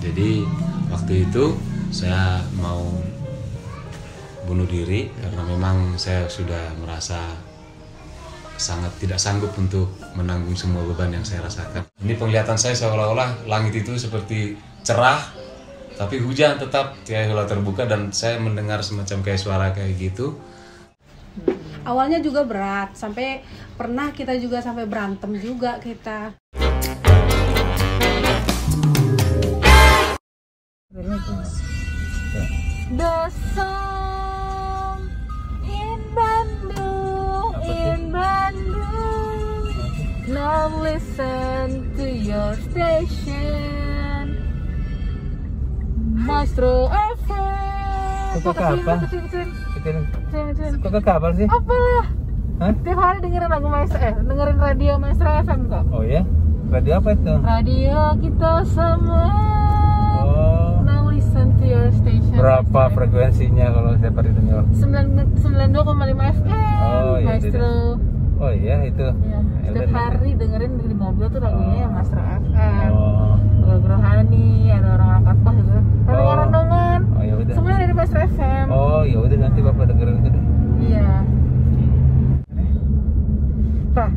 Jadi waktu itu saya mau bunuh diri karena memang saya sudah merasa sangat tidak sanggup untuk menanggung semua beban yang saya rasakan. Ini penglihatan saya seolah-olah langit itu seperti cerah, tapi hujan tetap kayak terbuka dan saya mendengar semacam kayak suara kayak gitu. Awalnya juga berat, sampai pernah kita juga sampai berantem juga kita. The song in Bandung, now listen to your station, Maestro FM. Suka kapan? Suka kapan sih? Apalah? Hah? Tiap hari dengerin lagu Maestro, dengerin radio Maestro FM kok. Oh ya? Radio apa itu? Radio kita semua. Oh. Now listen to your station. Berapa frekuensinya kalau saya pernah dengar? 92,5 FM. Oh, iya, Maestro. Oh iya itu. Iya. Setiap hari dengerin di mobil tuh lagunya Maestro FM. Oh. Lagu rohani, ada orang angkat bah gitu. Ada Oh. renungan. Oh ya udah. Semuanya dari Maestro FM. Oh ya udah nanti Bapak dengerin itu deh. Iya. Pak,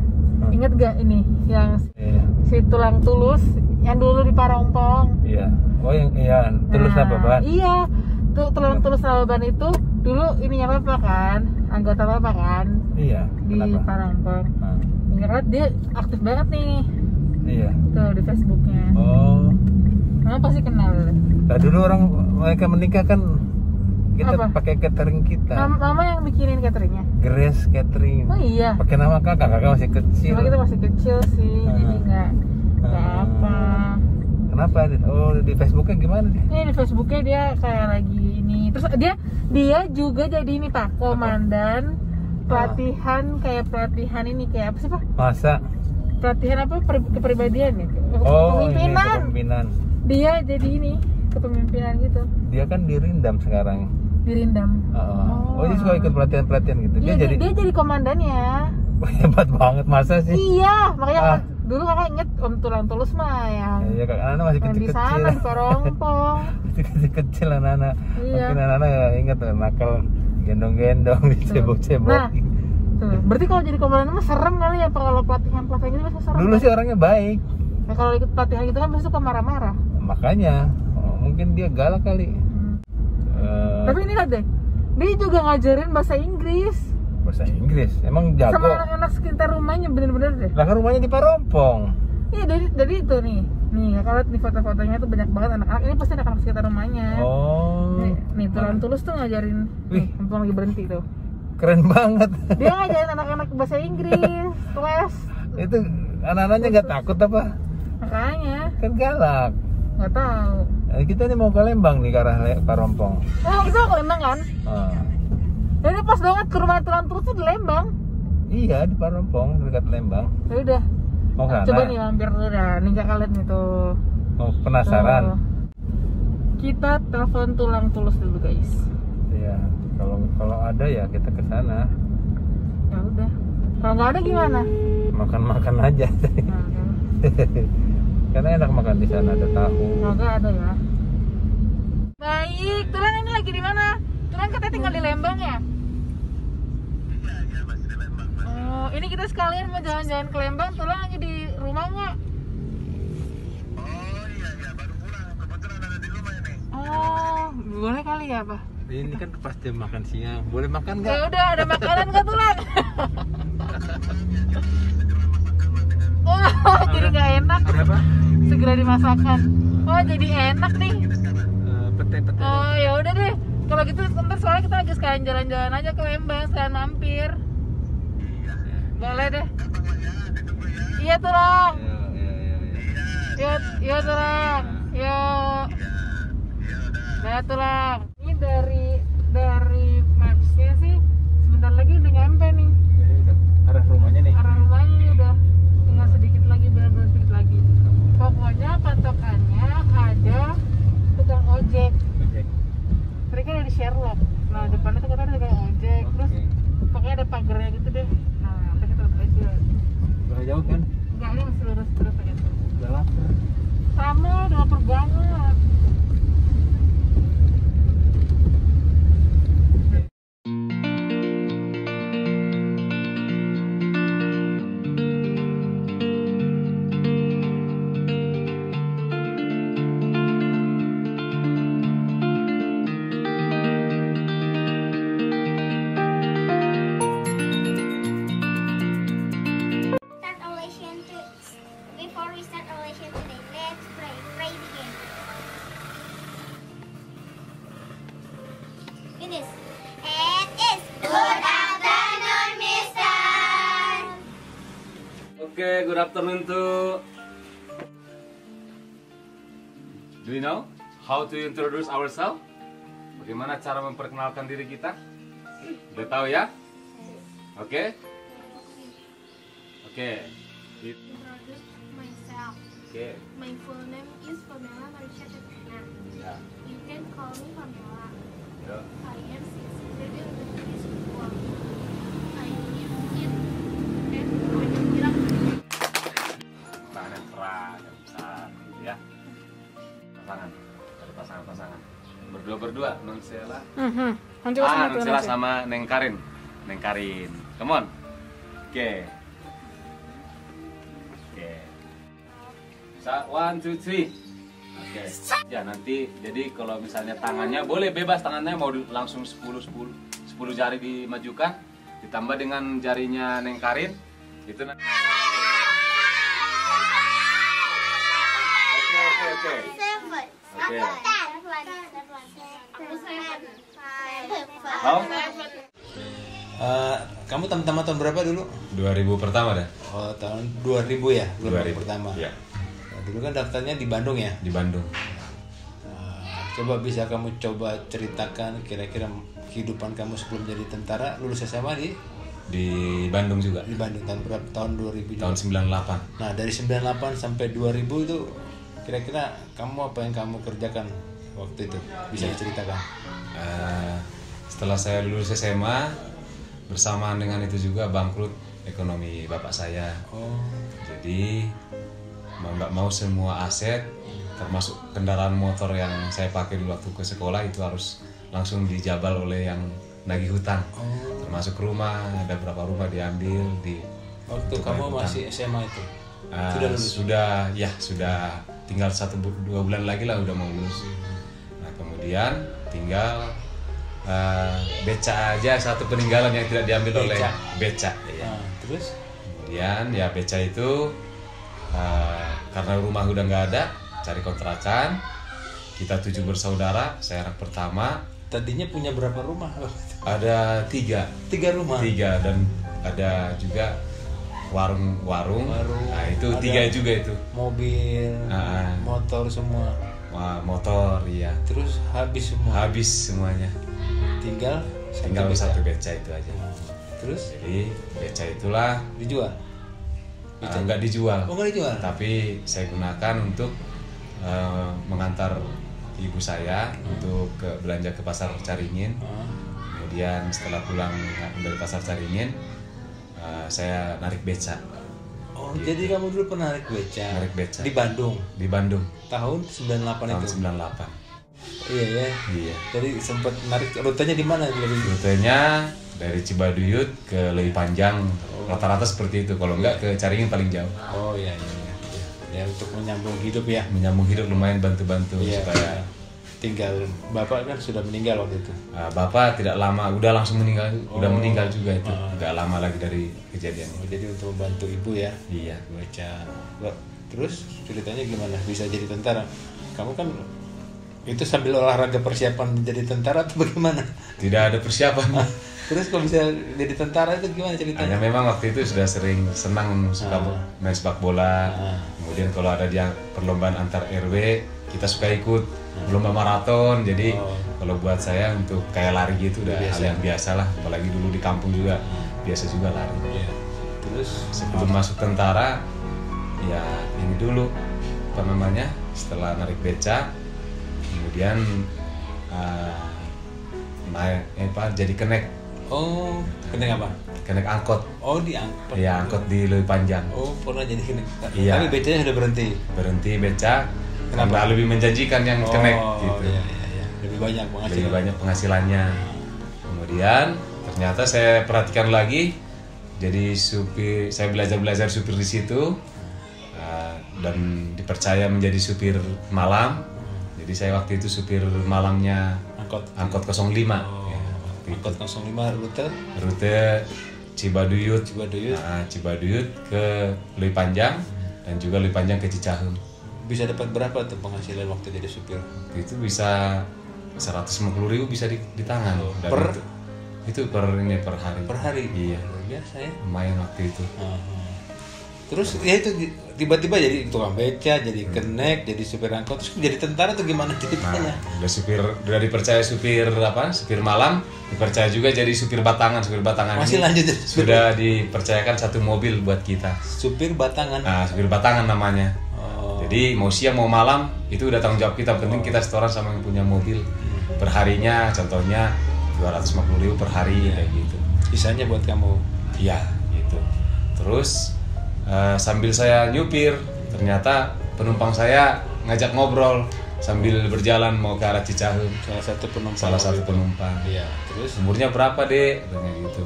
inget gak ini yang Iya. si Tulang Tulus yang dulu di Parongpong? Iya. Oh yang iya Tulus Nah, Nababan. Iya. Tulang Tulus Nababan itu dulu ininya Bapak kan, anggota Bapak kan Iya. di Kenapa? Parongpong. Nah, Ingat dia aktif banget nih iya. tuh di Facebooknya. Oh. Kamu pasti kenal. Nah dulu orang mereka menikah kan kita Apa? pakai catering kita. Mama yang bikinin cateringnya. Grace Catering. Oh iya. Pakai nama kakak masih kecil. Cuma kita masih kecil sih, jadi nggak apa. Kenapa? Oh di Facebooknya gimana deh? Ini di Facebooknya dia kayak lagi ini. Terus dia juga jadi ini Pak, komandan pelatihan kayak pelatihan ini kayak apa sih Pak? Masa? Pelatihan apa? Kepribadian ya? Oh ini Kepemimpinan. kepemimpinan. Dia jadi ini kepemimpinan gitu. Dia kan di Rindam sekarang. Dirindam. Oh dia suka ikut pelatihan gitu. Iya, dia jadi komandannya. Hebat banget masa sih? Iya, makanya dulu kakak inget Om Tulang Tulus mah yang Iya kak, anak masih yang di kecil-kecil. sana di Parongpong. Masih kecil-kecil anak-anak. Iya. Mungkin anak-anak ya inget nakal gendong-gendong dicebok-cebok. Nah, tuh. Berarti kalau jadi komandan mah serem kali ya kalau pelatihan gitu biasa serem. Dulu kan? sih orangnya baik. Nah, kalau ikut pelatihan gitu kan biasa suka marah-marah. Makanya mungkin dia galak kali. Tapi ini lihat deh, dia juga ngajarin bahasa Inggris Bahasa Inggris, emang jago. sama anak-anak sekitar rumahnya bener-bener deh. Lah kan rumahnya di Parongpong. Iya dari itu nih kakak lihat nih foto-fotonya tuh banyak banget anak-anak. Ini pasti anak-anak sekitar rumahnya. Oh. Nih Tulang Tulus tuh ngajarin. Wih. Mumpung lagi berhenti tuh. Keren banget. Dia ngajarin anak-anak bahasa Inggris, les. Itu anak-anaknya nggak takut apa? Makanya Kan galak. nggak tahu. Kita nih mau ke Lembang nih ke arah Parongpong. Oh kita mau ke Lembang kan? Ah. Jadi pas banget ke rumah Tulang Tulus tuh di Lembang. Iya di Parongpong dekat Lembang. Ya udah. Mau ke sana? Coba nih mampir dulu dah. Nih kakak lihat nih tuh. Mau penasaran? Tuh. Kita telepon Tulang Tulus dulu guys. Iya. Kalau ada ya kita ke sana. Ya udah. Kalau nggak ada gimana? Makan aja. Nah, udah. Karena enak makan di sana ada tahu. Semoga ada ya. Baik, Tulang ini lagi di mana? Tulang katanya tinggal di Lembang ya? Iya, masih di Lembang. Oh, ini kita sekalian mau jalan-jalan ke Lembang. Tulang lagi di rumah nggak? Oh iya, baru pulang. Kebetulan ada di rumah ini. Oh, boleh kali ya, Pak? Ini kan pas jam makan siang. Boleh makan nggak? Ya udah, ada makanan nggak Tulang? Oh, jadi nggak enak. Berapa? Segera dimasakkan. Oh, jadi enak nih. Pete-pete. Oh, ya udah deh. Kalau gitu ntar soalnya kita lagi sekalian jalan-jalan aja ke Lembang, sekalian mampir. Boleh deh. Iya Tulang. Yuk Tulang. Yuk. Nah Tulang. Ini dari mapsnya sih sebentar lagi udah nyampe nih. Arah rumahnya nih. Arah rumahnya ini udah tinggal sedikit lagi, benar-benar sedikit lagi. Pokoknya patokannya ada tukang ojek. Mereka ada di Sherlock. Nah depannya tuh kita ada tukang ojek. Terus pokoknya ada pagarnya gitu deh. Nah kita tetap aja. Udah jauh kan? Enggak, ini masih lurus terus aja tuh. Udah lapar. Sama, udah lapar banget. afternoon to. Do you know how to introduce ourselves? Bagaimana cara memperkenalkan diri kita? Udah tahu ya? Oke? Oke. Introduce myself. Oke. My full name is Pamela Marisha Tetrina. Ya. You can call me Pamela. Ya. I am 6 years elementary school. I live in Tanjung Pinang. Tangan yang keras, yang besar, gitu ya. Pasangan, ada pasangan-pasangan. Berdua, Nonsela. Nonsela sama Neng Karin. Come on. Oke. One, two, three. Oke. Ya nanti, jadi kalau misalnya tangannya boleh bebas, tangannya mau langsung 10 jari dimajukan, ditambah dengan jarinya Neng Karin. Itu nanti. Oke. Oke. How? Kamu tamat tahun berapa dulu? 2000 pertama dah. Oh, tahun 2000 ya, gelombang 2000 pertama. Ya, Nah, dulu kan daftarnya di Bandung ya. di Bandung. Coba bisa kamu coba ceritakan kira-kira kehidupan kamu sebelum jadi tentara, lulus SMA Di Bandung juga. di Bandung tahun berapa? Tahun 2000 juga. Tahun 98. Nah, dari 98 sampai 2000 itu kira-kira kamu apa yang kamu kerjakan waktu itu? Bisa diceritakan? Setelah saya lulus SMA, bersamaan dengan itu juga bangkrut ekonomi bapak saya. Oh, Jadi mau nggak mau semua aset, termasuk kendaraan motor yang saya pakai dulu waktu ke sekolah itu harus langsung dijabal oleh yang nagih hutang. Termasuk rumah, ada berapa rumah diambil di. waktu untuk kamu bayar hutang. masih SMA itu? Sudah lulus? Sudah tinggal 1-2 bulan lagi lah udah mau lulus. Nah kemudian tinggal beca aja satu peninggalan yang tidak diambil oleh beca. Ya. Nah, terus? Kemudian ya beca itu karena rumah udah nggak ada, cari kontrakan. Kita 7 bersaudara, saya anak pertama. Tadinya punya berapa rumah? Ada 3 rumah. 3 dan ada juga warung. Nah itu ada 3 juga itu. Mobil, motor semua. Wah, motor iya. Terus habis semua. Habis semuanya. Tinggal Satu beca itu aja. Terus Jadi beca itulah dijual. nggak dijual. Oh, nggak dijual. Tapi saya gunakan untuk mengantar ibu saya untuk belanja ke pasar Caringin. Kemudian setelah pulang dari pasar Caringin, saya narik beca. Oh, jadi kamu dulu pernah narik beca? Narik beca. Di Bandung. Di Bandung. Tahun 98 Tahun itu. 98. Iya ya. Iya. Jadi sempat narik, rutenya di mana? Rutenya dari Cibaduyut ke Leuwi Panjang. Rata-rata seperti itu. Kalau enggak ke Caringin paling jauh. Oh iya. Ya untuk menyambung hidup ya. Menyambung hidup lumayan bantu-bantu supaya tinggal bapak kan sudah meninggal waktu itu. Bapak tidak lama, udah langsung meninggal, udah meninggal juga itu. Nggak lama lagi dari kejadian Oh, itu. jadi untuk membantu ibu ya. Iya. Baca. Terus ceritanya gimana bisa jadi tentara? Kamu kan itu sambil olahraga persiapan menjadi tentara atau bagaimana? Tidak ada persiapan. Terus kok bisa jadi tentara itu gimana ceritanya? Hanya memang waktu itu sudah sering senang suka main sepak bola. Kemudian kalau ada dia perlombaan antar RW, kita suka ikut lomba maraton. Jadi kalau buat saya untuk kayak lari gitu udah hal yang biasa lah. Apalagi dulu di kampung juga biasa juga lari. Iya. Terus sebelum masuk tentara, ya ini dulu apa namanya? Setelah narik beca, kemudian jadi kenek. Oh, kenek apa? Kenek angkot. Oh, diangkut. Iya, angkot di Leuwi Panjang. Oh, pernah jadi kenek. Iya. Tapi becanya sudah berhenti. Berhenti beca. Kenapa? Karena lebih menjanjikan yang kenek gitu. Iya. Lebih banyak penghasilan. Lebih banyak penghasilannya. Kemudian ternyata saya perhatikan lagi. Jadi supir, saya belajar supir di situ. Dan dipercaya menjadi supir malam. Jadi saya waktu itu supir malamnya angkot 05. Angkot 05 rute Cibaduyut. Cibaduyut ke Leuwi Panjang dan juga Leuwi Panjang ke Cicahem. Bisa dapat berapa tuh penghasilan waktu jadi supir? Itu bisa 150.000 bisa di tangan. Per hari. Per hari. Iya. Luar biasa ya. Lumayan waktu itu. Terus ya itu tiba-tiba jadi tukang beca, jadi kenek, jadi supir angkot, terus jadi tentara tuh gimana ceritanya? Udah dipercaya supir malam, dipercaya juga jadi supir batangan Masih ini lanjut jadi supir. sudah dipercayakan satu mobil buat kita. Supir batangan. Nah, supir batangan namanya. Jadi mau siang mau malam itu udah tanggung jawab kita. Penting kita setoran sama yang punya mobil. Perharinya contohnya 250.000 per hari kayak gitu. Sisanya buat kamu. Iya, gitu. Terus sambil saya nyupir, ternyata penumpang saya ngajak ngobrol sambil berjalan mau ke arah Cicahem. Salah satu penumpang. Iya. Terus Umurnya berapa, Dek? Katanya gitu.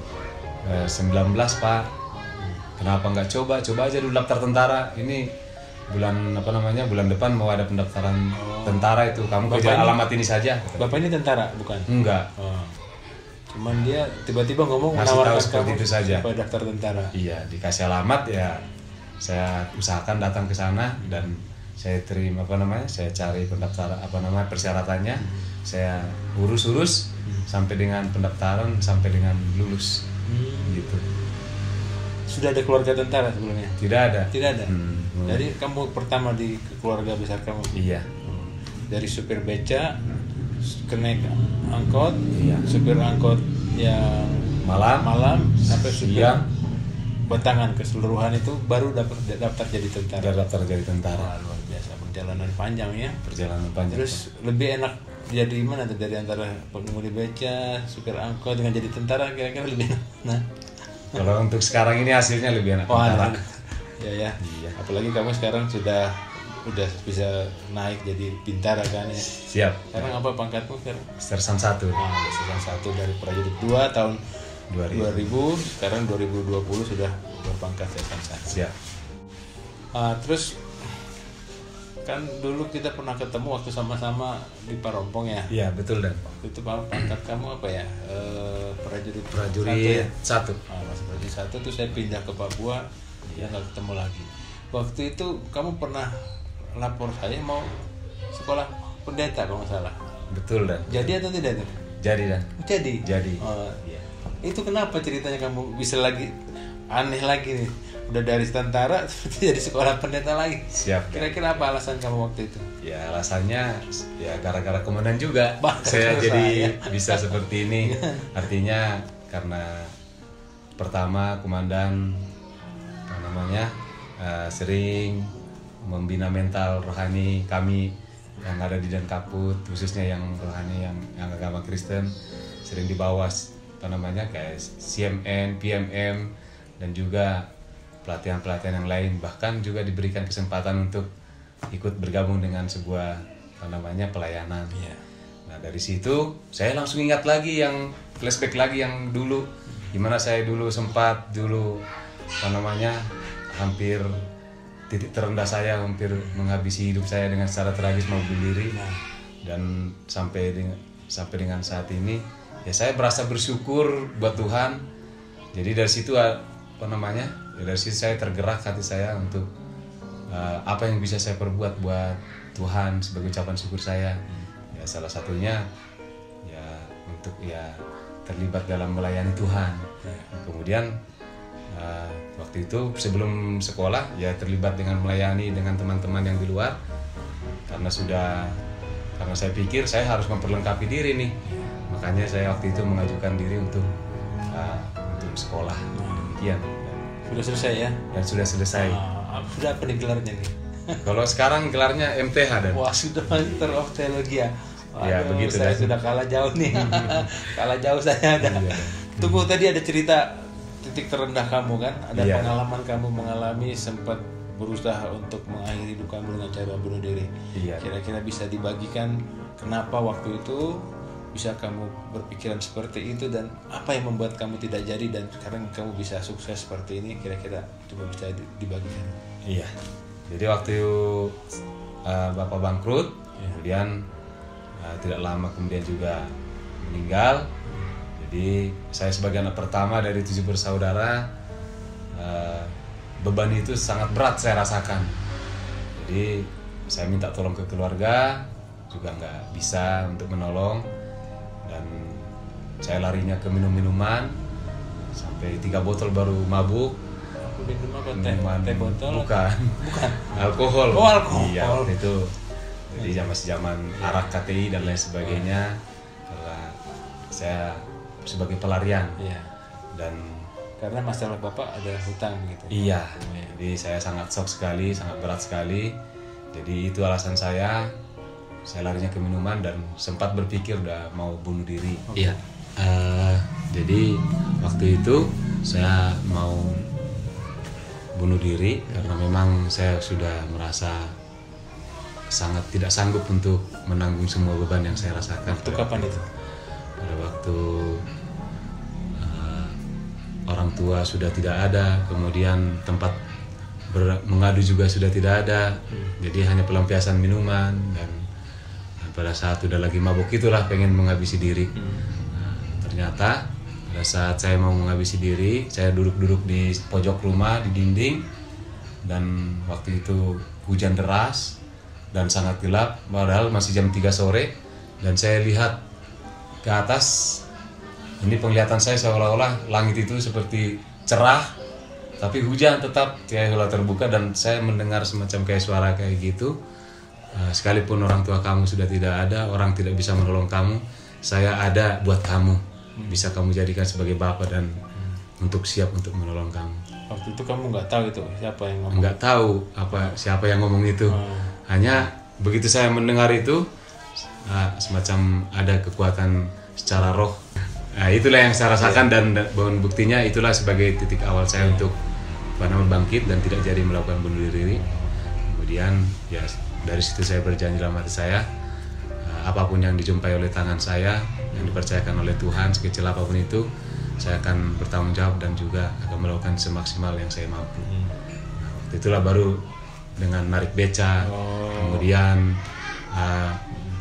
19, Pak. Kenapa nggak coba aja dulu daftar tentara. Ini bulan depan mau ada pendaftaran tentara itu. Kamu kerja alamat ini saja. Bapak ini tentara bukan? Enggak. Cuman dia tiba-tiba ngomong Ngasih tahu menawarkan seperti kamu itu saja. supaya daftar tentara. Iya, dikasih alamat ya. Saya usahakan datang ke sana dan saya terima saya cari pendaftaran persyaratannya. Saya urus sampai dengan pendaftaran sampai dengan lulus. Gitu. Sudah ada keluarga tentara sebelumnya? Tidak ada. Jadi kamu pertama di keluarga besar kamu? Iya. Dari supir beca, kenek angkot, Iya. supir angkot yang malam sampai supir Siang. batangan keseluruhan itu baru daftar jadi tentara. Sudah daftar jadi tentara. Wah, luar biasa, perjalanan panjang ya. Perjalanan panjang. Terus lebih enak jadi mana tuh dari antara pengemudi beca, supir angkot dengan jadi tentara, kira-kira lebih enak? Nah, Kalau untuk sekarang ini hasilnya lebih enak. wah, tentara. ya. Iya. Apalagi kamu sekarang udah bisa naik jadi bintara kan ya. Siap. Sekarang apa pangkatmu sekarang? Sersan 1. Season 1 dari prajurit 2 tahun 2000. sekarang 2020 sudah berpangkat season 1. Siap. Terus kan dulu kita pernah ketemu waktu sama-sama di Parompong ya. Iya, betul Dan. Waktu itu pangkat kamu apa ya? Prajurit Prajurit 1. Masih prajurit 1 tuh saya pindah ke Papua, ya nggak ketemu lagi. Waktu itu kamu pernah lapor saya mau sekolah pendeta kalau nggak salah. Betul Dan. Jadi atau tidak tuh? Jadi Dan. Jadi. Oh iya. Itu kenapa ceritanya kamu bisa lagi aneh lagi nih? Udah dari tentara jadi sekolah pendeta lagi. Siap. Kira-kira apa alasan kamu waktu itu? Ya alasannya ya gara-gara komandan juga. Bah, Saya terus jadi saya. bisa seperti ini. Artinya karena pertama komandan sering membina mental rohani kami yang ada di Dankaput, khususnya yang rohani yang agama Kristen, sering dibawa kayak CMN, PMM dan juga pelatihan-pelatihan yang lain, bahkan juga diberikan kesempatan untuk ikut bergabung dengan sebuah pelayanan. Iya. Nah dari situ saya langsung ingat lagi flashback lagi yang dulu, gimana saya dulu sempat hampir titik terendah saya, hampir menghabisi hidup saya dengan secara tragis mau bunuh diri. Dan sampai dengan saat ini ya saya berasa bersyukur buat Tuhan. Jadi dari situ dari situ saya tergerak hati saya untuk apa yang bisa saya perbuat buat Tuhan sebagai ucapan syukur saya. Ya salah satunya ya untuk terlibat dalam melayani Tuhan. Kemudian waktu itu sebelum sekolah ya terlibat dengan melayani dengan teman-teman yang di luar karena saya pikir saya harus memperlengkapi diri nih, makanya saya waktu itu mengajukan diri untuk sekolah. Demikian. Sudah selesai ya? Dan sudah selesai. Sudah apa nih gelarnya nih? Kalau sekarang gelarnya MTH dan. Wah, sudah Master of Theology ya. Ya, begitu saya dan. sudah kalah jauh nih. Kalah jauh saya ada. Tunggu, tadi ada cerita titik terendah kamu kan? Ada Iya. pengalaman kamu mengalami sempat berusaha untuk mengakhiri hidup kamu dengan cara bunuh diri. Iya. Kira-kira bisa dibagikan kenapa waktu itu bisa kamu berpikiran seperti itu dan apa yang membuat kamu tidak jadi dan sekarang kamu bisa sukses seperti ini, kira-kira coba bisa dibagikan. Iya. Jadi waktu Bapak bangkrut, kemudian tidak lama kemudian juga meninggal. Jadi saya sebagai anak pertama dari 7 bersaudara, beban itu sangat berat saya rasakan. Jadi saya minta tolong ke keluarga, juga nggak bisa untuk menolong. Dan saya larinya ke minum-minuman, sampai 3 botol baru mabuk. Minum apa? Minuman Teh botol? bukan. Bukan. Alkohol. Oh, alkohol. Iya, waktu itu. Jadi zaman arak KTI dan lain sebagainya. Karena saya sebagai pelarian Iya. dan Karena masalah Bapak ada hutang gitu. iya, jadi saya sangat shock sekali, sangat berat sekali. Jadi itu alasan saya larinya ke minuman dan sempat berpikir udah mau bunuh diri. Iya. Jadi waktu itu saya mau bunuh diri karena memang saya sudah merasa sangat tidak sanggup untuk menanggung semua beban yang saya rasakan. Waktu kapan itu? Pada waktu orang tua sudah tidak ada, kemudian tempat mengadu juga sudah tidak ada, jadi hanya pelampiasan minuman dan pada saat udah lagi mabuk itulah pengen menghabisi diri. Nah, ternyata pada saat saya mau menghabisi diri, saya duduk-duduk di pojok rumah di dinding dan waktu itu hujan deras dan sangat gelap, padahal masih jam 3 sore dan saya lihat ke atas. Ini penglihatan saya seolah-olah langit itu seperti cerah, tapi hujan tetap kayak terbuka dan saya mendengar semacam kayak suara kayak gitu. Sekalipun orang tua kamu sudah tidak ada, orang tidak bisa menolong kamu, saya ada buat kamu, bisa kamu jadikan sebagai bapak dan untuk siap untuk menolong kamu. Waktu itu kamu nggak tahu itu siapa yang ngomong? Nggak tahu siapa yang ngomong itu. Hanya begitu saya mendengar itu, semacam ada kekuatan secara roh. Nah, itulah yang saya rasakan dan buktinya itulah sebagai titik awal saya untuk bangkit dan tidak jadi melakukan bunuh diri. Kemudian ya dari situ saya berjanji dalam hati saya, apapun yang dijumpai oleh tangan saya, yang dipercayakan oleh Tuhan sekecil apapun itu, saya akan bertanggung jawab dan juga akan melakukan semaksimal yang saya mampu. Nah, itulah baru dengan narik beca, kemudian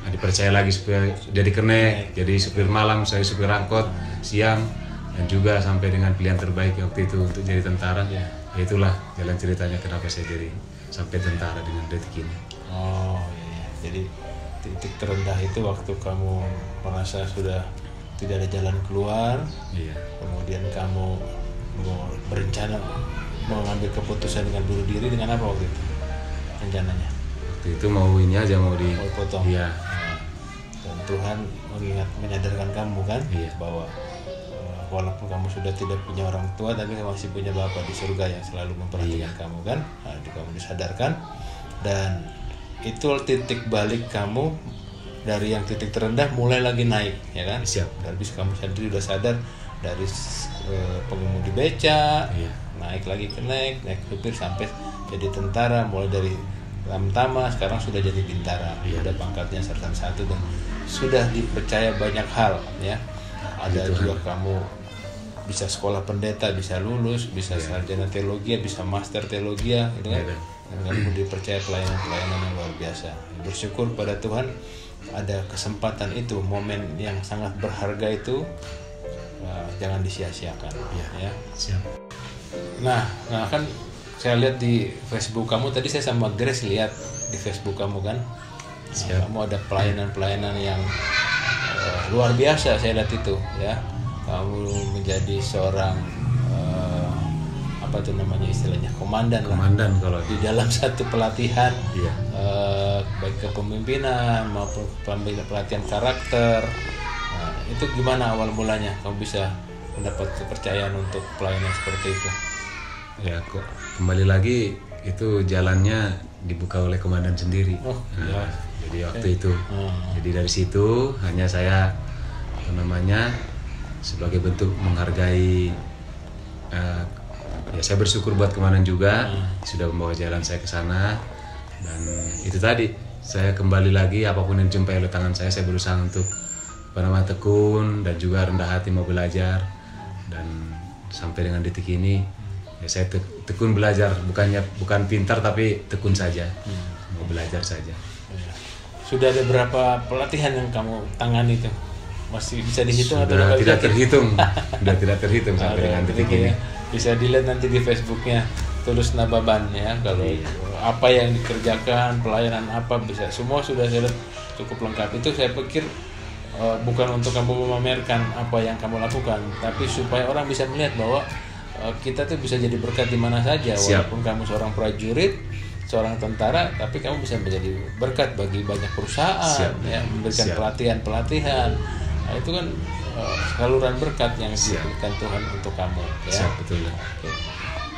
dipercaya lagi supaya jadi kenek, jadi supir malam, saya supir angkot siang, dan juga sampai dengan pilihan terbaik waktu itu untuk jadi tentara. Itulah jalan ceritanya kenapa saya jadi sampai tentara dengan detik ini. Oh iya, jadi titik terendah itu waktu kamu merasa sudah tidak ada jalan keluar, Iya. kemudian kamu mau berencana mengambil keputusan dengan bunuh diri. Dengan apa waktu itu rencananya? Waktu itu mau ini aja mau Potong. Iya. Dan Tuhan menyadarkan kamu kan, Iya. bahwa walaupun kamu sudah tidak punya orang tua, tapi kamu masih punya Bapa di surga yang selalu memperhatikan kamu kan. Nah, kamu disadarkan dan itu titik balik kamu dari yang titik terendah mulai lagi naik, ya kan? Siap. Habis kamu sendiri sudah sadar dari pengemudi beca, Iya. naik lagi ke naik supir sampai jadi tentara, mulai dari Tamtama sekarang sudah jadi bintara, sudah pangkatnya sersan 1 dan sudah dipercaya banyak hal, ya. Ada juga kamu bisa sekolah pendeta, bisa lulus, bisa sarjana teologi, bisa master teologi, gitu kan. Dan kamu dipercaya pelayanan yang luar biasa. Bersyukur pada Tuhan ada kesempatan itu, momen yang sangat berharga itu, jangan disia-siakan, ya. Siap. Nah kan saya lihat di Facebook kamu tadi, saya sama Grace lihat di Facebook kamu kan. Kamu ada pelayanan yang luar biasa, saya lihat itu, ya. Kamu menjadi seorang apa tuh namanya istilahnya, komandan Kalau di dalam satu pelatihan, Iya. baik kepemimpinan maupun pelatihan karakter. Nah, itu gimana awal mulanya kamu bisa mendapat kepercayaan untuk pelayanan seperti itu? Ya kok kembali lagi itu jalannya dibuka oleh komandan sendiri. Jadi waktu itu, jadi dari situ hanya saya sebagai bentuk menghargai. Ya saya bersyukur buat komandan juga sudah membawa jalan saya ke sana, dan itu tadi saya kembali lagi apapun yang dijumpai oleh tangan saya berusaha untuk tekun dan juga rendah hati mau belajar, dan sampai dengan detik ini ya saya tekun belajar, bukan pintar tapi tekun saja, mau belajar saja. Sudah ada berapa pelatihan yang kamu tangani itu? Masih bisa dihitung atau Sudah tidak terhitung, sudah tidak terhitung sampai dengan detik ini. Bisa dilihat nanti di Facebooknya Tulus Nababan, ya. Kalau apa yang dikerjakan, pelayanan apa, bisa semua sudah saya lihat cukup lengkap. Itu saya pikir bukan untuk kamu memamerkan apa yang kamu lakukan, tapi supaya orang bisa melihat bahwa kita tuh bisa jadi berkat di mana saja. Siap. Walaupun kamu seorang prajurit, seorang tentara, tapi kamu bisa menjadi berkat bagi banyak perusahaan. Siap. Ya, memberikan Siap. pelatihan. Nah, itu kan saluran berkat yang Siap. diberikan Tuhan untuk kamu. Ya. Siap, betul. Oke.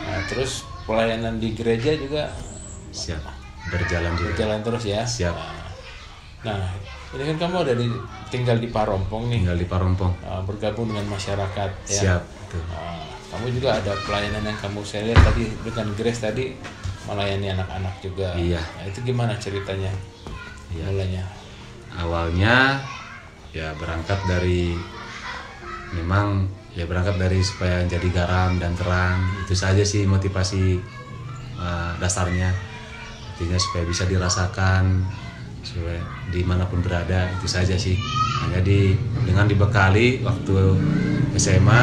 Nah, terus pelayanan di gereja juga Siap. Berjalan juga. berjalan terus ya. Siap. Nah, ini kan kamu tinggal di Parompong nih, Tinggal di Parompong. bergabung dengan masyarakat ya. Siap, betul. Kamu juga ada pelayanan yang saya lihat tadi dengan Grace tadi melayani anak-anak juga. Iya. Nah, itu gimana ceritanya? Iya. Mulanya. Awalnya ya berangkat dari supaya jadi garam dan terang. Itu saja sih motivasi dasarnya. Artinya supaya bisa dirasakan supaya dimanapun berada, itu saja sih. Hanya dengan dibekali waktu SMA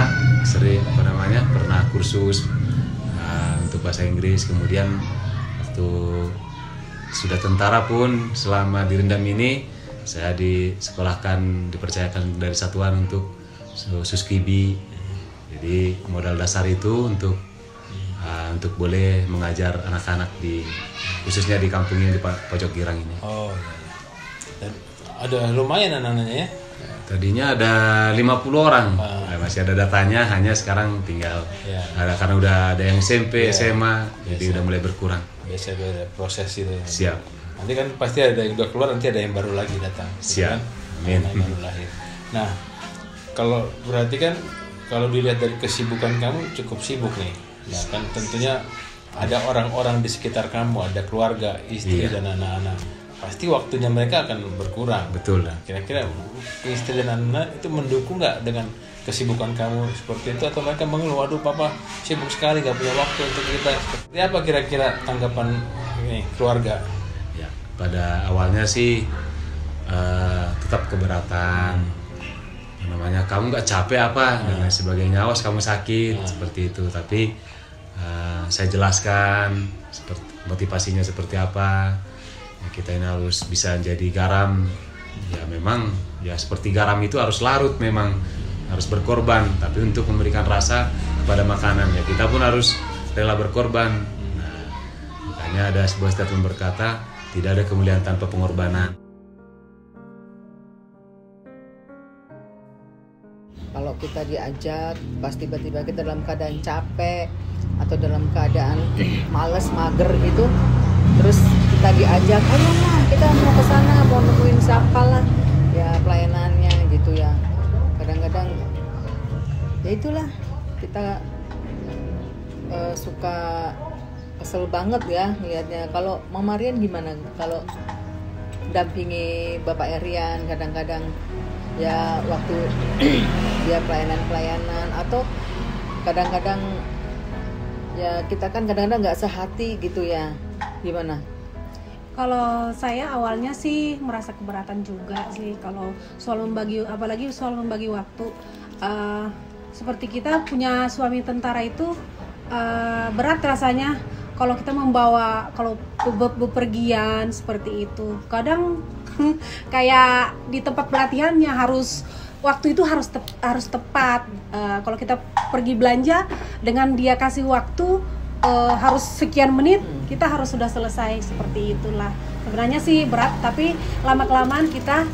pernah kursus untuk bahasa Inggris. Kemudian waktu sudah tentara pun selama di Rendam ini saya dipercayakan dari satuan untuk Suskibi. Jadi modal dasar itu untuk boleh mengajar anak-anak khususnya di kampung ini, di Pojok Girang ini. Oh iya. Dan ada lumayan anak-anaknya ya. Tadinya ada 50 orang. Masih ada datanya, hanya sekarang tinggal Ya. karena udah ada yang SMP, Ya. SMA, jadi udah mulai berkurang. Biasa ada proses itu. Siap. Nanti kan pasti ada yang udah keluar, nanti ada yang baru lagi datang. Gitu Siap. kan? Amin. Anak baru lahir. Nah, kalau berarti kan kalau dilihat dari kesibukan kamu cukup sibuk nih. Nah, kan tentunya ada orang-orang di sekitar kamu, ada keluarga, istri Iya. dan anak-anak. Pasti waktunya mereka akan berkurang. Betul. Nah, kira-kira istri dan anak itu mendukung nggak dengan kesibukan kamu seperti itu, atau mereka mengeluh, waduh papa sibuk sekali nggak punya waktu untuk kita. Seperti apa kira-kira tanggapan ini keluarga? Ya, pada awalnya sih tetap keberatan. Kamu nggak capek apa dan lain sebagainya, awas kamu sakit seperti itu. Tapi saya jelaskan motivasinya seperti apa. Ya, kita ini harus bisa jadi garam. Ya memang ya seperti garam itu harus larut, memang harus berkorban. Tapi untuk memberikan rasa kepada makanan ya kita pun harus rela berkorban. Nah, makanya ada sebuah statement berkata, tidak ada kemuliaan tanpa pengorbanan. Kalau kita diajak, pas tiba-tiba kita dalam keadaan capek atau dalam keadaan males, mager gitu, terus kita diajak, ayo mah kita mau ke sana, mau nemuin siapa lah, ya pelayanannya gitu ya. Kadang-kadang ya itulah kita suka kesel banget ya lihatnya. Kalau Mama Rian gimana? Kalau dampingi Bapak Erian kadang-kadang ya waktu dia pelayanan atau kadang-kadang ya kita kan kadang-kadang nggak sehati gitu ya, gimana? Kalau saya awalnya sih merasa keberatan juga sih kalau apalagi soal membagi waktu. Seperti kita punya suami tentara itu berat rasanya kalau kita kalau bepergian seperti itu. Kadang kayak di tempat pelatihannya waktu itu harus tepat. Kalau kita pergi belanja dengan dia kasih waktu harus sekian menit, kita harus sudah selesai, seperti itulah. Sebenarnya sih berat, tapi lama-kelamaan kita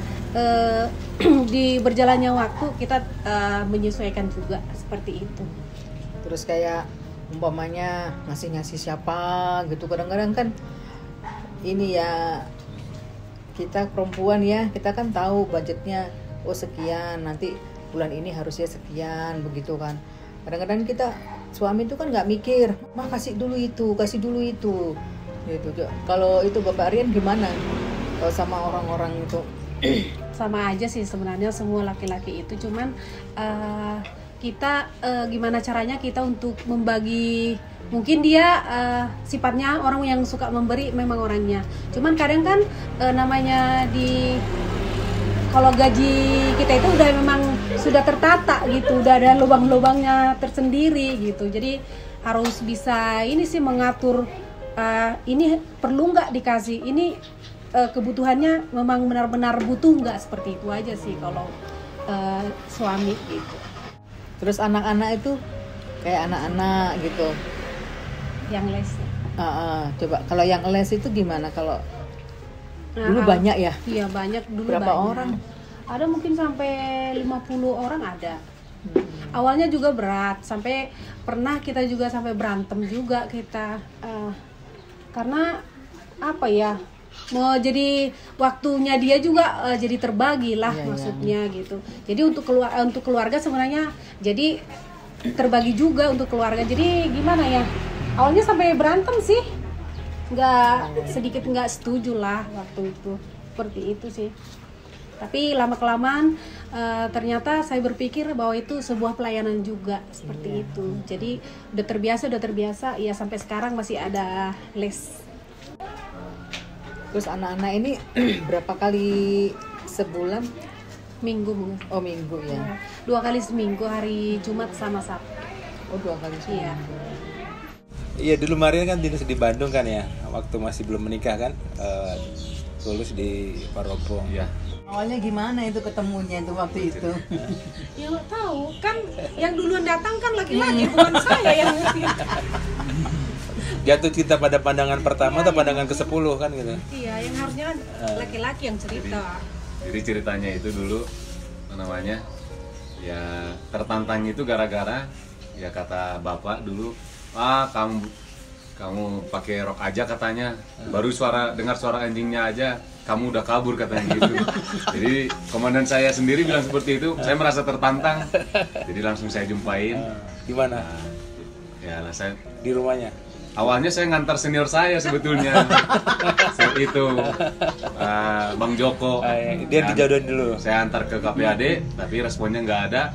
di berjalannya waktu kita menyesuaikan juga seperti itu. Terus kayak umpamanya ngasih siapa gitu, kadang-kadang kan ini ya kita perempuan ya, kita kan tahu budgetnya, oh sekian, nanti bulan ini harusnya sekian, begitu kan. Kadang-kadang kita suami itu kan nggak mikir, mah kasih dulu itu gitu. Kalau itu Bapak Rian gimana? Kalau sama orang-orang itu? Sama aja sih sebenarnya semua laki-laki itu, cuman kita gimana caranya kita untuk membagi. Mungkin dia sifatnya orang yang suka memberi, memang orangnya. Cuman kadang kan namanya kalau gaji kita itu udah memang sudah tertata gitu, udah ada lubang-lubangnya tersendiri gitu. Jadi harus bisa ini sih mengatur, ini perlu nggak dikasih, ini kebutuhannya memang benar-benar butuh nggak, seperti itu aja sih kalau suami gitu. Terus anak-anak itu kayak anak-anak gitu. Yang les. Coba kalau yang les itu gimana kalau dulu Nah, banyak ya? Iya banyak dulu. Berapa banyak. orang? Ada mungkin sampai 50 orang ada. Awalnya juga berat, sampai pernah kita juga sampai berantem juga kita. Karena apa ya? Mau jadi waktunya dia juga jadi terbagi lah Iya, maksudnya gitu. Jadi untuk keluarga sebenarnya jadi terbagi juga untuk keluarga. Jadi gimana ya? Awalnya sampai berantem sih. Sedikit nggak setuju lah waktu itu. Seperti itu sih. Tapi lama-kelamaan ternyata saya berpikir bahwa itu sebuah pelayanan juga seperti itu. Jadi udah terbiasa ya sampai sekarang masih ada les. Terus anak-anak ini berapa kali sebulan? Minggu Bu. Oh minggu ya. 2 kali seminggu, hari Jumat sama Sabtu. Oh 2 kali Iya. seminggu. Iya dulu Marian kan dinas di Bandung kan ya, waktu masih belum menikah kan, lulus di Parobong. Iya. Awalnya gimana itu ketemunya itu waktu itu? Ya nggak tahu, kan yang duluan datang kan laki-laki, bukan saya yang ngerti. Jatuh cinta pada pandangan pertama atau pandangan ke-10 kan gitu? Iya, yang harusnya kan laki-laki yang cerita. Jadi ceritanya itu dulu apa namanya ya tertantang itu gara-gara ya kata bapak dulu, kamu pakai rok aja katanya, baru dengar suara anjingnya aja kamu udah kabur katanya gitu. Jadi komandan saya sendiri bilang seperti itu, saya merasa tertantang, jadi langsung saya jumpain. Gimana? Ya lah saya Di rumahnya? awalnya saya ngantar senior saya sebetulnya saat itu Bang Joko. Dia dijodohin dulu. Saya antar ke KPAD, tapi responnya nggak ada.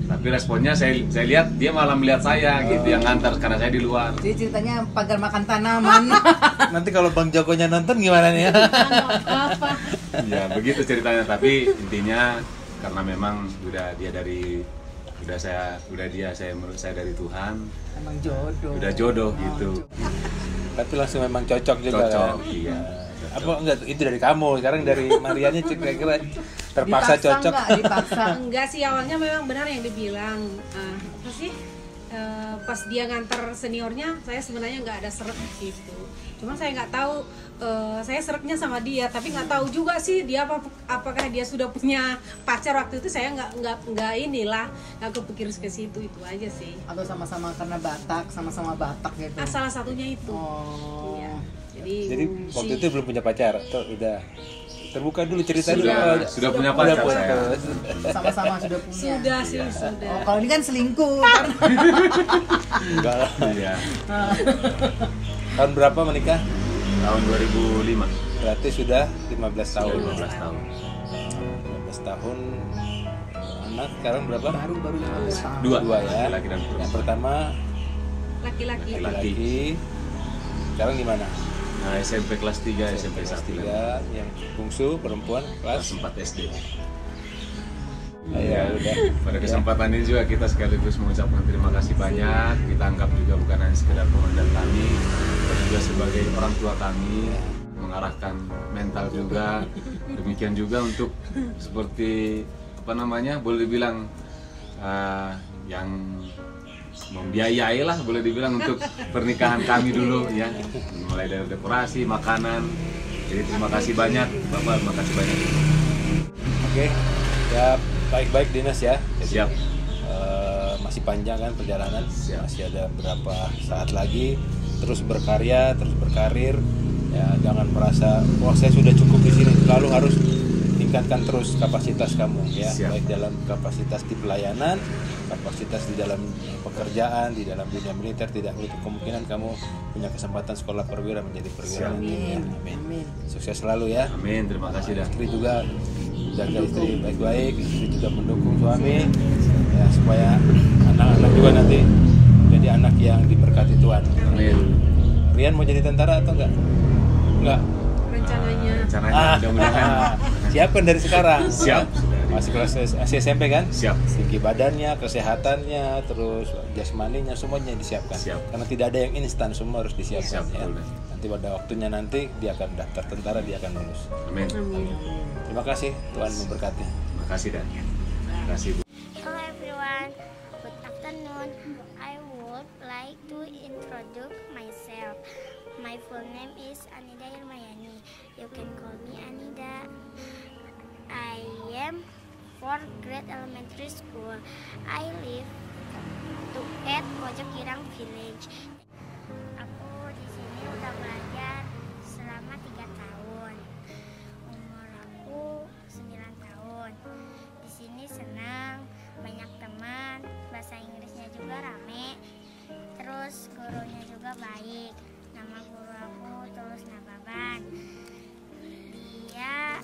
Tapi responnya saya lihat dia malah melihat saya gitu yang ngantar karena saya di luar. Jadi ceritanya pagar makan tanaman. Nanti kalau Bang Jokonya nonton gimana nih? Apa? Ya begitu ceritanya. Tapi intinya karena memang menurut saya dari Tuhan. Emang jodoh. Udah jodoh gitu. Tapi langsung memang cocok juga Cocok, kan? iya. Apa enggak itu dari kamu, sekarang dari Mariannya kira-kira terpaksa Dipaksa cocok. nggak? Dipaksa. Enggak sih, awalnya memang benar yang dibilang. Apa sih? Pas dia nganter seniornya, saya sebenarnya nggak ada seret gitu. Cuma saya nggak tahu, saya seretnya sama dia, tapi nggak tahu juga sih dia apakah dia sudah punya pacar waktu itu. Saya nggak kepikir ke situ, itu aja sih. Atau sama-sama karena sama-sama Batak gitu. Salah satunya itu. Oh. Iya. Jadi waktu itu belum punya pacar atau udah terbuka dulu cerita dulu. Sudah punya pacar Udah saya. Sama-sama sudah punya. Sudah sih, sudah. Oh, kalau ini kan selingkuh. Enggak lah. Iya. Tahun berapa menikah? Tahun 2005. Berarti sudah 15 tahun. 15 tahun. 15 tahun. Anak sekarang berapa? baru 15 tahun. Dua ya. Laki-laki dan perempuan. Yang pertama Laki-laki. laki. Sekarang di mana? Nah, SMP kelas 3, SMP kelas 3. 3. Yang bungsu perempuan Kelas kelas 4 SD. ya udah. Pada kesempatan ini juga kita sekaligus mengucapkan terima kasih banyak. Kita anggap juga bukan hanya sekedar komandan kami, tapi juga sebagai orang tua kami, mengarahkan mental juga. Demikian juga untuk seperti apa namanya, boleh dibilang yang membiayai lah, boleh dibilang untuk pernikahan kami dulu ya, mulai dari dekorasi, makanan. Jadi terima kasih banyak Bapak, terima kasih banyak. Oke. Ya baik-baik Dinas ya. Jadi, Siap. masih panjang kan perjalanan. Siap. Masih ada berapa saat lagi. Terus berkarya, terus berkarir. Ya jangan merasa wah saya sudah cukup di sini. Lalu harus tingkatkan terus kapasitas kamu ya. Siap. Baik dalam kapasitas di pelayanan, kapasitas di dalam pekerjaan, di dalam dunia militer. Tidak menutup kemungkinan kamu punya kesempatan sekolah perwira menjadi perwira. Siap. Ya, Amin. Sukses selalu ya. Amin, terima kasih dah. Istri juga jaga istri baik-baik, istri juga mendukung suami ya supaya anak-anak juga nanti jadi anak yang diberkati Tuhan. Amin. Rian mau jadi tentara atau enggak? Enggak. Rencananya. Rencananya mudah-mudahan. Siapkan dari sekarang. Siap. Masih kelas SMP kan? Siap. Segi badannya, kesehatannya, terus jasmaninya semuanya disiapkan. Siap. Karena tidak ada yang instan, semua harus disiapkan Siap, ya. betul. Nanti pada waktunya nanti dia akan daftar tentara, dia akan lulus. Amin. Amin. Terima kasih, Tuhan memberkati. Terima kasih dan terima kasih Bu. Hello everyone, good afternoon. full name is Anida Irmayani. You can call me Anida. I am 4th grade elementary school. I live at Pojok Irang Village. Aku di sini udah belajar selama 3 tahun. Umur aku 9 tahun. Di sini senang, banyak teman, bahasa Inggrisnya juga rame. Terus gurunya juga baik. Nama guru aku Tulus Nababan. Dia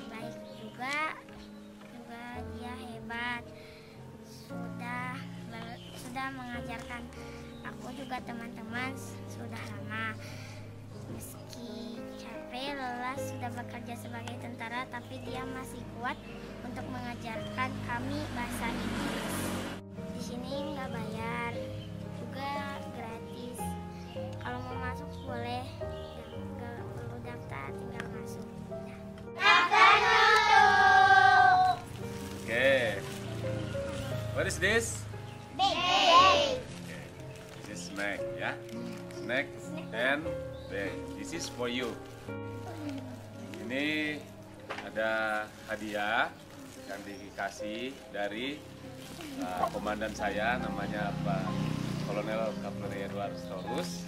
baik juga dia hebat. Sudah mengajarkan aku juga teman-teman sudah lama. Meski capek lelah sudah bekerja sebagai tentara, tapi dia masih kuat untuk mengajarkan kami bahasa Inggris. Di sini nggak bayar, juga gratis. Kalau mau masuk boleh, nggak perlu daftar, tinggal masuk. Okay. What is this? Big. Okay. This is snack, ya. Snack and bag. This is for you. Ini ada hadiah yang dikasih dari komandan saya, namanya Pak Kolonel Kapolri Edward Storus,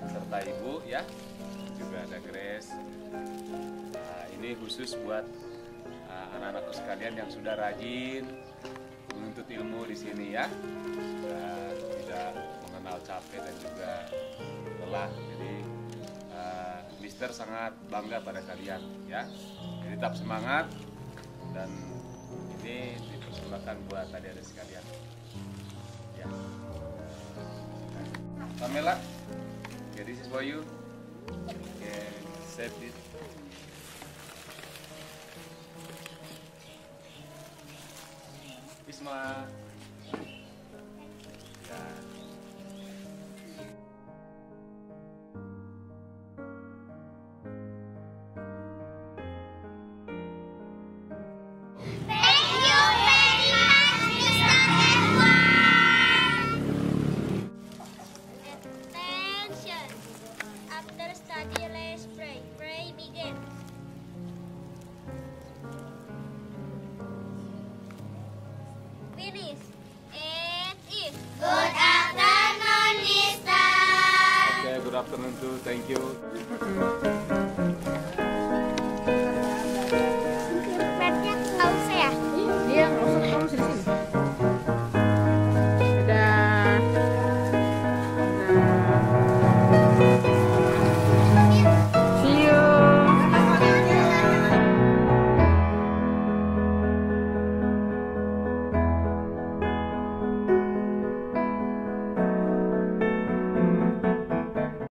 serta ibu, ya. Juga ada Grace. Ini khusus buat anak-anakku sekalian yang sudah rajin menuntut ilmu di sini, ya. Dan tidak mengenal capek dan juga lelah. Jadi Mister sangat bangga pada kalian, ya. Jadi tetap semangat, dan ini dipersembahkan buat adik-adik sekalian, ya. Pamela, okay, this is for you. Okay, save it. Isma. Ya. Attention! After study, let's pray. Pray begin. Finish. It is. Good afternoon, Mister. Okay, good afternoon too. Thank you.